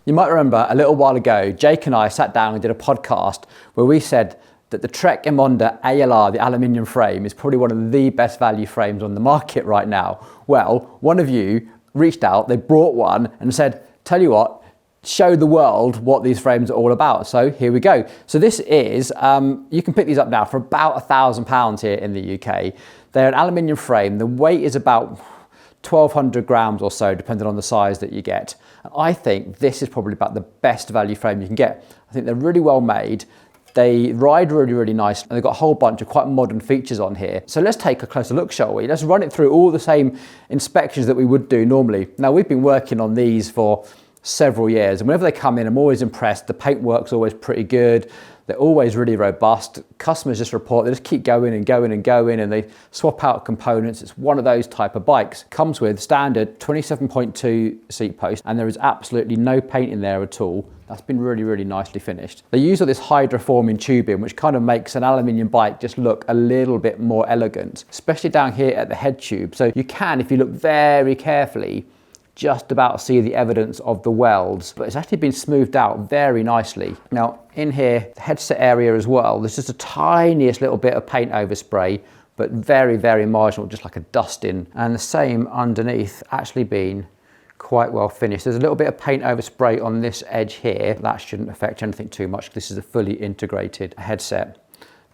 You might remember a little while ago, Jake and I sat down and did a podcast where we said that the Trek Emonda ALR, the aluminium frame, is probably one of the best value frames on the market right now. Well, one of you reached out, they brought one and said, tell you what, show the world what these frames are all about. So here we go. So this is, you can pick these up now for about £1,000 here in the UK. They're an aluminium frame. The weight is about 1,200 grams or so, depending on the size that you get. I think this is probably about the best value frame you can get. I think they're really well made. They ride really, really nice, and they've got a whole bunch of quite modern features on here. So let's take a closer look, shall we? Let's run it through all the same inspections that we would do normally. Now, we've been working on these for several years, and whenever they come in, I'm always impressed. The paintwork's always pretty good. They're always really robust. Customers just report, they just keep going and going and going, and they swap out components. It's one of those type of bikes. Comes with standard 27.2 seat post, and there is absolutely no paint in there at all. That's been really, really nicely finished. They use all this hydroforming tubing, which kind of makes an aluminium bike just look a little bit more elegant, especially down here at the head tube. So you can, if you look very carefully, just about see the evidence of the welds, but it's actually been smoothed out very nicely. Now in here, the headset area as well, there's just a tiniest little bit of paint overspray, but very, very marginal, just like a dusting. And the same underneath, actually been quite well finished. There's a little bit of paint overspray on this edge here. That shouldn't affect anything too much. This is a fully integrated headset.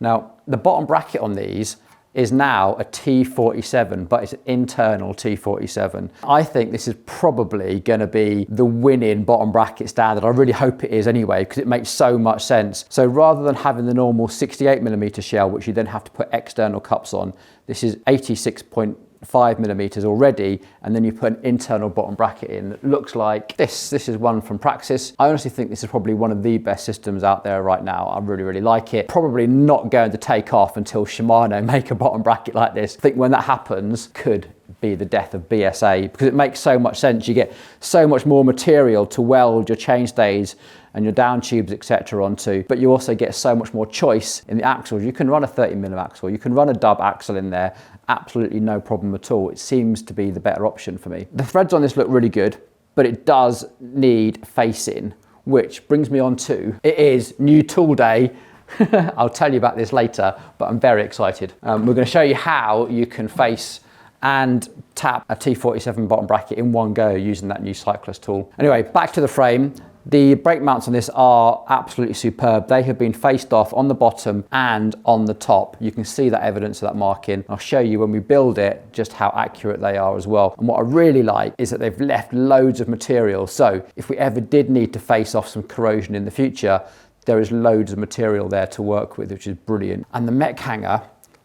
Now, the bottom bracket on these is now a T47, but it's an internal T47. I think this is probably gonna be the winning bottom bracket standard. I really hope it is anyway, because it makes so much sense. So rather than having the normal 68mm shell, which you then have to put external cups on, this is 86.5mm already, and then you put an internal bottom bracket in that looks like this. This is one from Praxis. I honestly think this is probably one of the best systems out there right now. I really, really like it. Probably not going to take off until Shimano make a bottom bracket like this. I think when that happens, could be the death of BSA, because it makes so much sense. You get so much more material to weld your chainstays and your down tubes, etc. onto, but you also get so much more choice in the axles. You can run a 30mm axle, you can run a dub axle in there, absolutely no problem at all. It seems to be the better option for me. The threads on this look really good, but it does need facing, which brings me on to, it is new tool day. I'll tell you about this later, but I'm very excited. We're going to show you how you can face and tap a T47 bottom bracket in one go using that new cyclist tool. Anyway, back to the frame. The brake mounts on this are absolutely superb. They have been faced off on the bottom and on the top. You can see that evidence of that marking. I'll show you when we build it just how accurate they are as well. And what I really like is that they've left loads of material. So if we ever did need to face off some corrosion in the future, there is loads of material there to work with, which is brilliant. And the mech hanger,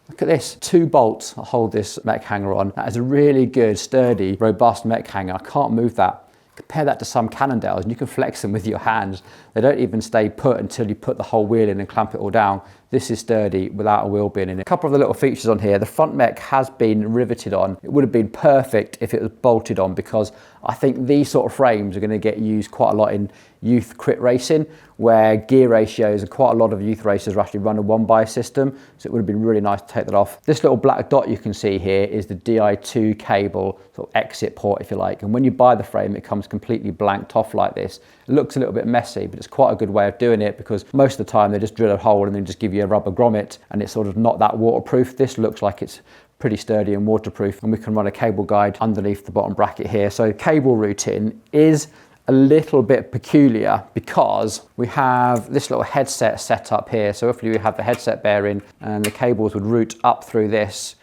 look at this, 2 bolts hold this mech hanger on. That is a really good, sturdy, robust mech hanger. I can't move that. Compare that to some Cannondales and you can flex them with your hands. They don't even stay put until you put the whole wheel in and clamp it all down. This is sturdy without a wheel being in it. A couple of the little features on here. The front mech has been riveted on. It would have been perfect if it was bolted on, because I think these sort of frames are going to get used quite a lot in youth crit racing, where gear ratios and quite a lot of youth racers are actually run a one-bias system. So it would have been really nice to take that off. This little black dot you can see here is the Di2 cable, sort of exit port if you like. And when you buy the frame, it comes completely blanked off like this. It looks a little bit messy, but it's quite a good way of doing it, because most of the time they just drill a hole and then just give you a rubber grommet, and it's sort of not that waterproof. This looks like it's pretty sturdy and waterproof, and we can run a cable guide underneath the bottom bracket here. So cable routing is a little bit peculiar because we have this little headset set up here. So hopefully we have the headset bearing and the cables would route up through this.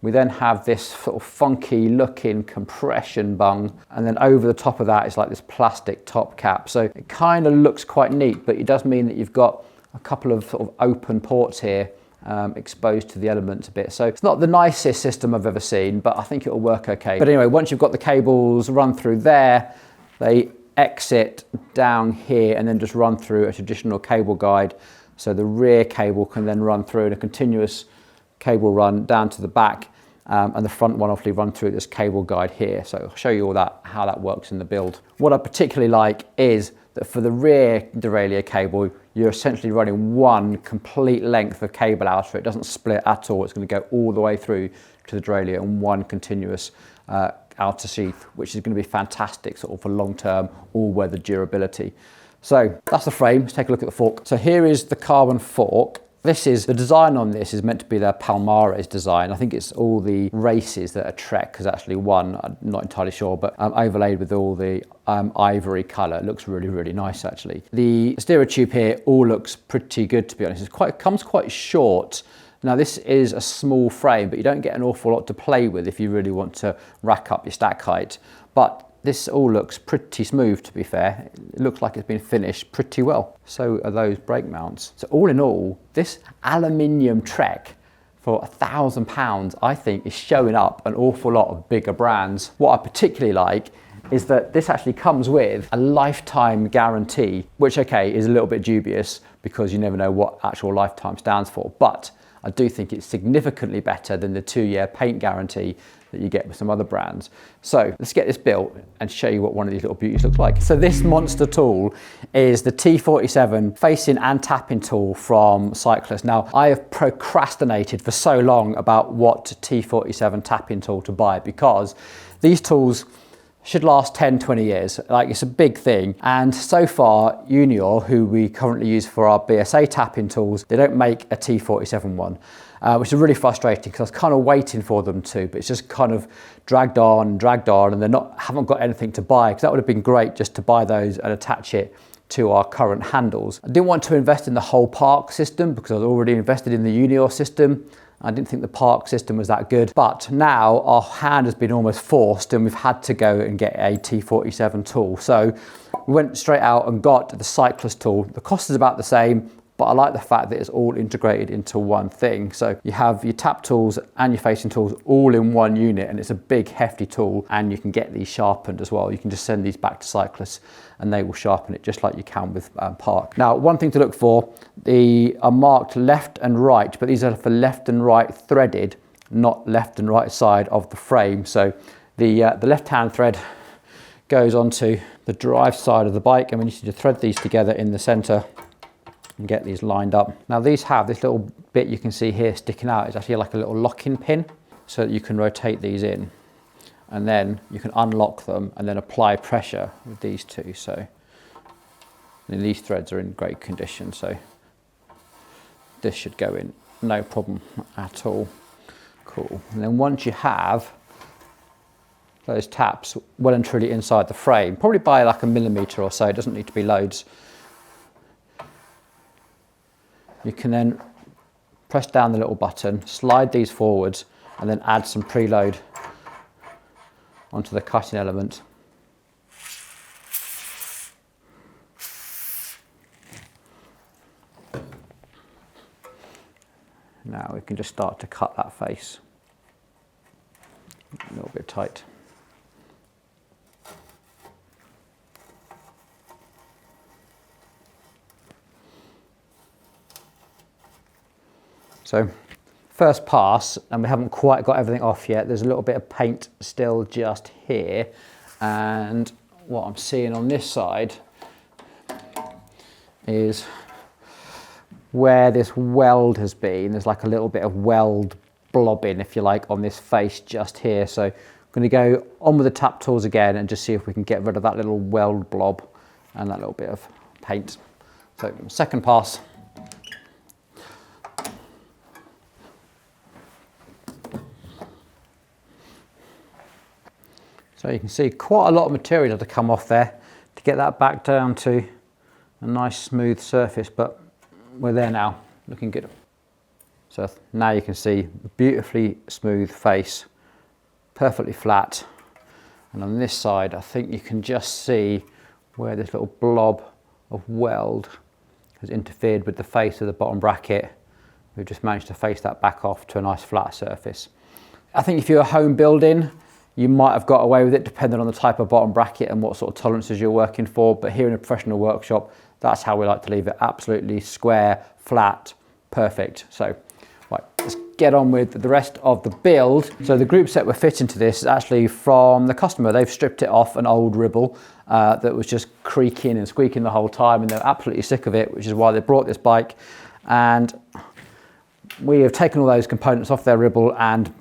We then have this sort of funky looking compression bung, and then over the top of that is like this plastic top cap. So it kind of looks quite neat, but it does mean that you've got a couple of sort of open ports here exposed to the elements a bit. So it's not the nicest system I've ever seen, but I think it'll work okay. But anyway, once you've got the cables run through there, they exit down here and then just run through a traditional cable guide. So the rear cable can then run through in a continuous cable run down to the back, and the front one obviously run through this cable guide here. So I'll show you all that, how that works in the build. What I particularly like is that for the rear derailleur cable, you're essentially running one complete length of cable out, so it doesn't split at all. It's going to go all the way through to the derailleur in one continuous outer sheath, which is going to be fantastic sort of for long-term all-weather durability. So that's the frame. Let's take a look at the fork. So here is the carbon fork. The design on this is meant to be their Palmares design. I think it's all the races that a Trek has actually won. I'm not entirely sure, but overlaid with all the ivory colour. It looks really, really nice actually. The steerer tube here all looks pretty good, to be honest. It comes quite short. Now this is a small frame, but you don't get an awful lot to play with if you really want to rack up your stack height. But this all looks pretty smooth, to be fair. It looks like it's been finished pretty well. So are those brake mounts. So all in all, this aluminium Trek for £1,000, I think, is showing up an awful lot of bigger brands. What I particularly like is that this actually comes with a lifetime guarantee, which, okay, is a little bit dubious because you never know what actual lifetime stands for. But I do think it's significantly better than the 2-year paint guarantee that you get with some other brands. So let's get this built and show you what one of these little beauties looks like. So this monster tool is the T47 facing and tapping tool from Cyclist. Now, I have procrastinated for so long about what T47 tapping tool to buy, because these tools should last 10, 20 years. Like, it's a big thing. And so far, Unior, who we currently use for our BSA tapping tools, they don't make a T47 one, which is really frustrating because I was kind of waiting for them to, but it's just kind of dragged on, and haven't got anything to buy, because that would have been great just to buy those and attach it to our current handles. I didn't want to invest in the whole Park system because I was already invested in the Unior system. I didn't think the Park system was that good, but now our hand has been almost forced and we've had to go and get a T47 tool. So we went straight out and got the Cyclist tool. The cost is about the same, but I like the fact that it's all integrated into one thing. So you have your tap tools and your facing tools all in one unit, and it's a big hefty tool, and you can get these sharpened as well. You can just send these back to Cyclists and they will sharpen it just like you can with Park. Now, one thing to look for, they are marked left and right, but these are for left and right threaded, not left and right side of the frame. So the left-hand thread goes onto the drive side of the bike, and we need to thread these together in the center and get these lined up. Now these have this little bit you can see here sticking out. It's actually like a little locking pin so that you can rotate these in, and then you can unlock them and then apply pressure with these two. So these threads are in great condition, so this should go in no problem at all. Cool. And then once you have those taps well and truly inside the frame, probably by like a millimetre or so, it doesn't need to be loads, you can then press down the little button, slide these forwards, and then add some preload onto the cutting element. Now we can just start to cut that face. A little bit tight. So first pass, and we haven't quite got everything off yet. There's a little bit of paint still just here. And what I'm seeing on this side is where this weld has been. There's like a little bit of weld blobbing, if you like, on this face just here. So I'm going to go on with the tap tools again and just see if we can get rid of that little weld blob and that little bit of paint. So second pass. So you can see quite a lot of material to come off there to get that back down to a nice smooth surface, but we're there now, looking good. So now you can see the beautifully smooth face, perfectly flat. And on this side, I think you can just see where this little blob of weld has interfered with the face of the bottom bracket. We've just managed to face that back off to a nice flat surface. I think if you're home building, you might have got away with it depending on the type of bottom bracket and what sort of tolerances you're working for, but here in a professional workshop, that's how we like to leave it, absolutely square, flat, perfect. So, right, let's get on with the rest of the build. So the group set we're fitting to this is actually from the customer. They've stripped it off an old Ribble that was just creaking and squeaking the whole time, and they're absolutely sick of it, which is why they brought this bike. And we have taken all those components off their Ribble and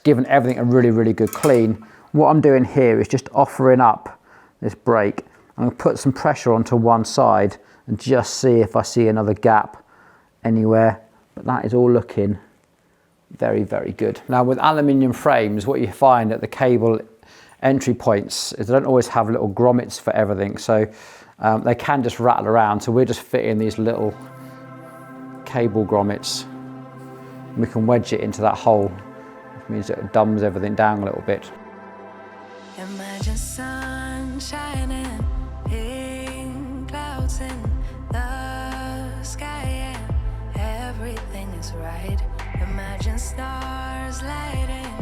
given everything a really, really good clean. what I'm doing here is just offering up this brake. I'm going to put some pressure onto one side and just see if I see another gap anywhere. But that is all looking very, very good. Now with aluminium frames, what you find at the cable entry points is they don't always have little grommets for everything, so they can just rattle around. So we're just fitting these little cable grommets. We can wedge it into that hole, which means it dumbs everything down a little bit. Imagine sun shining, pink clouds in the sky, and everything is right. Imagine stars lighting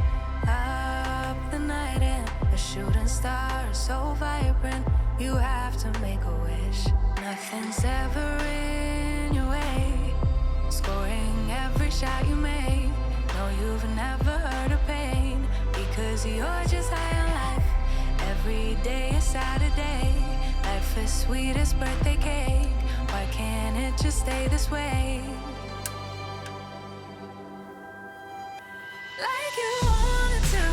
up the night, and a shooting star so vibrant, you have to make a wish. Nothing's ever in your way, scoring every shot you make. No, you've never heard of pain, because you're just high on life. Every day is Saturday, life is sweet as birthday cake. Why can't it just stay this way? Like you wanted to,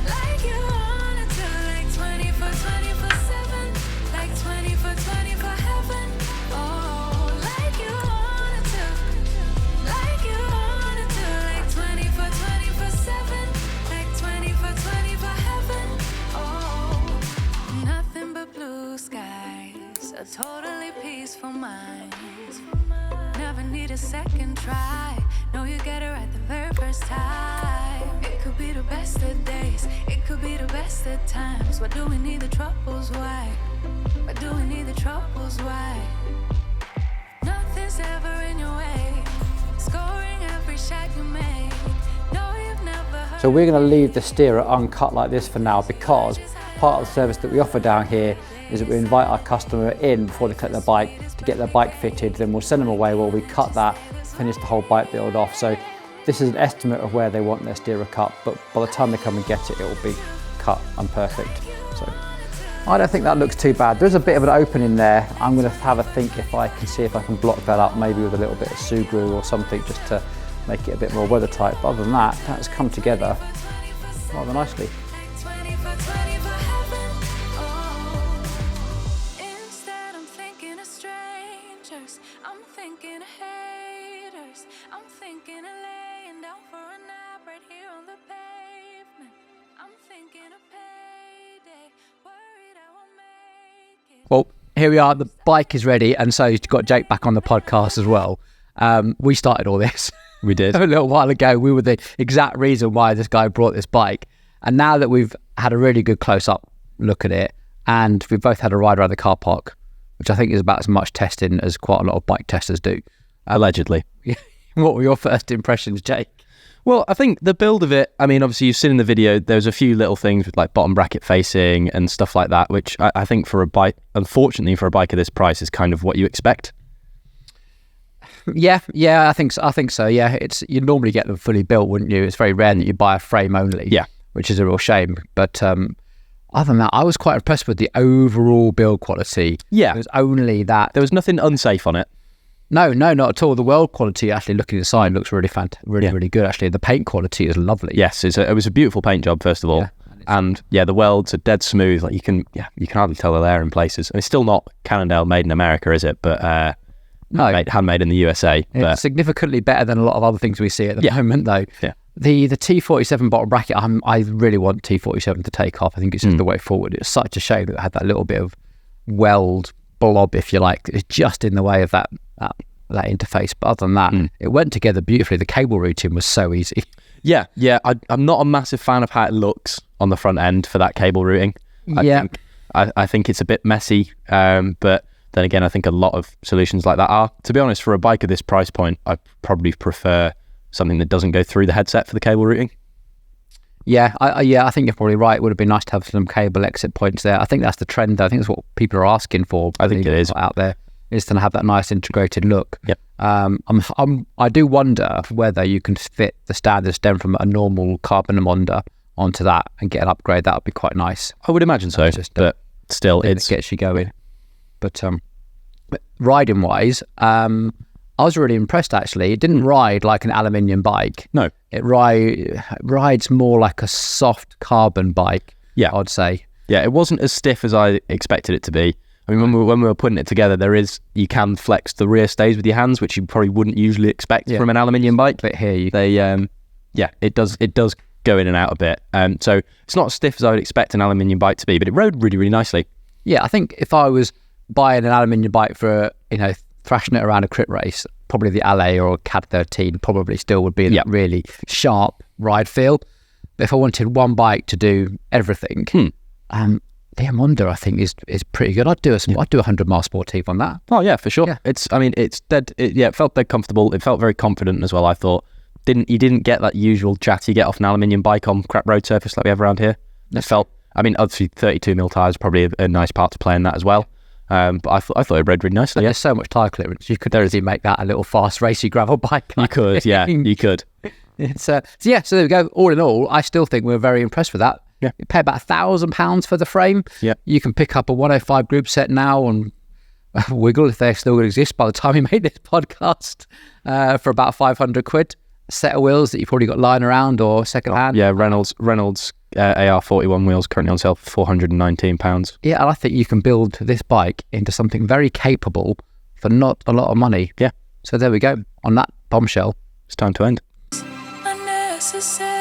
like you wanted to, like 24/7, like 24/24 heaven. Oh, like you wanted to, like you wanted to, like 24/7, like 24/24 heaven. Oh, nothing but blue skies, a totally peaceful mind. Never need a second try. No, you get it right the very first time. It could be the best of days, it could be the best of times. What do we need the troubles? Why? What do we need the troubles? Why? Nothing's ever in your way, scoring every shot you make. No, you've never heard. So we're going to leave the steerer uncut like this for now, because part of the service that we offer down here is that we invite our customer in before they collect their bike to get their bike fitted. Then we'll send them away while we cut that, finish the whole bike build off. So this is an estimate of where they want their steerer cut, but by the time they come and get it, it will be cut and perfect. So I don't think that looks too bad. There's a bit of an opening there. I'm going to have a think if I can see if I can block that up, maybe with a little bit of Sugru or something, just to make it a bit more weather tight. But other than that, that's come together rather nicely. I'm thinking of haters. I'm thinking of laying down for a nap right here on the pavement. I'm thinking of payday, worried I won't make it. Well, here we are. The bike is ready, and so you've got Jake back on the podcast as well. We started all this. We did. A little while ago. We were the exact reason why this guy brought this bike. And now that we've had a really good close-up look at it, and we've both had a ride around the car park, which I think is about as much testing as quite a lot of bike testers do. Allegedly. What were your first impressions, Jake? Well, I think the build of it, I mean, obviously you've seen in the video, there's a few little things with like bottom bracket facing and stuff like that, which I think for a bike, unfortunately for a bike of this price, is kind of what you expect. Yeah, I think so. Yeah, you'd normally get them fully built, wouldn't you? It's very rare that you buy a frame only. Yeah. Which is a real shame. But other than that, I was quite impressed with the overall build quality. Yeah. It was only that. There was nothing unsafe on it. No, not at all. The weld quality, actually, looking at the sign, looks really really good, actually. The paint quality is lovely. Yes, it was a beautiful paint job, first of all. Yeah. And yeah, the welds are dead smooth. Like you can hardly tell they're there in places. And it's still not Cannondale made in America, is it? But no, handmade in the USA. It's but significantly better than a lot of other things we see at the moment, though. Yeah. The T47 bottom bracket, I really want T47 to take off. I think it's just the way forward. It's such a shame that it had that little bit of weld blob, if you like. It's just in the way of that interface. But other than that, it went together beautifully. The cable routing was so easy. Yeah. I'm not a massive fan of how it looks on the front end for that cable routing. I think it's a bit messy, but then again, I think a lot of solutions like that are. To be honest, for a bike of this price point, I probably prefer something that doesn't go through the headset for the cable routing. Yeah, I think you're probably right. It would have been nice to have some cable exit points there. I think that's the trend, though. I think that's what people are asking for. I think it is out there, is to have that nice integrated look. Yep. I do wonder whether you can fit the standard stem from a normal carbon Emonda onto that and get an upgrade. That would be quite nice. I would imagine so, but still, it gets you going. But riding wise, I was really impressed actually. It didn't ride like an aluminium bike. No. It rides more like a soft carbon bike, Yeah. I'd say. Yeah, it wasn't as stiff as I expected it to be. I mean, when we were putting it together, you can flex the rear stays with your hands, which you probably wouldn't usually expect from an aluminium bike. But here you it does go in and out a bit. So it's not as stiff as I would expect an aluminium bike to be, but it rode really, really nicely. Yeah, I think if I was buying an aluminium bike for, thrashing it around a crit race, probably the LA or CAD 13 probably still would be a really sharp ride feel. But if I wanted one bike to do everything, the Emonda I think is pretty good. I'd do a 100-mile sportive on that. Oh yeah, for sure. Yeah. It felt dead comfortable. It felt very confident as well, I thought. You didn't get that usual chat you get off an aluminium bike on crap road surface like we have around here. It felt, obviously 32mm tyres are probably a nice part to play in that as well. But I thought it rode really nicely. There's so much tyre clearance. You could easily make that a little fast racy gravel bike. You could, yeah, you could. So there we go. All in all, I still think we're very impressed with that. Yeah. You pay about £1,000 for the frame. Yeah. You can pick up a 105 Groupset now on Wiggle, if they're still going to exist by the time we made this podcast, for about 500 quid. A set of wheels that you've probably got lying around or second hand. Yeah, Reynolds AR41 wheels currently on sale for £419. Yeah, and I think you can build this bike into something very capable for not a lot of money. Yeah. So there we go. On that bombshell, it's time to end. Unnecessary.